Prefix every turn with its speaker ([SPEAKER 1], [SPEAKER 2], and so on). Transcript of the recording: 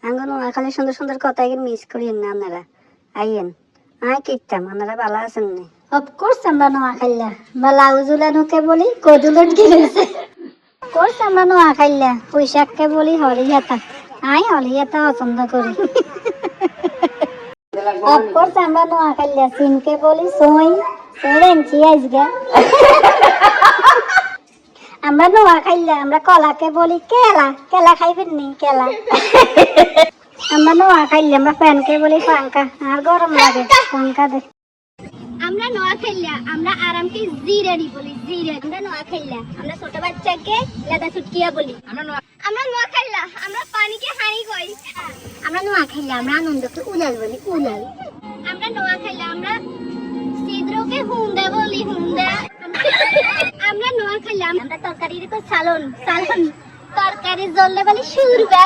[SPEAKER 1] আঙ্গন খালি সুন্দর সুন্দর কথা মিস করিয়েন না আপনারা আইয়েন আয় কিতাম আপনারা ভালো আছেন না অফকোর্স আমরা নোয়া খাইলা বা লাউজুলানুকে বলি কদুলট গিরেছে কোর্স আমরা নোয়া খাইলা পুঁইশাককে বলি হরিয়াতা আয় হরিয়াতা পছন্দ করি অফকোর্স আমরা নোয়া খাইলা সিমকে বলি সই সরেনছি আজকে আমরা নোয়া খাইলা আমরা কলাকে বলি কেলা কেলা খাইবেন নি কেলা আমরা নোয়া খাইলা আমরা ফ্যানকে বলি পাঙ্কা আর গরম লাগে পাঙ্কা দে আমরা নোয়া খাইলা আমরা আরামকে জিরানি বলি জিরানি আমরা নোয়া খাইলা আমরা ছোট বাচ্চাকে লেদা ছুটকিয়া বলি আমরা নোয়া খাইলা আমরা পানিকে হানি কই আমরা নোয়া খাইলা আমরা আনন্দকে উলাল বলি উলাল আমরা নোয়া খাইলা আমরা সিদ্রকে হুন্ডা বলি হুন্ডা আমরা নোয়া খাইলা আমরা তরকারির কো সালন সালন তরকারি জ্বললে বলি সুরবা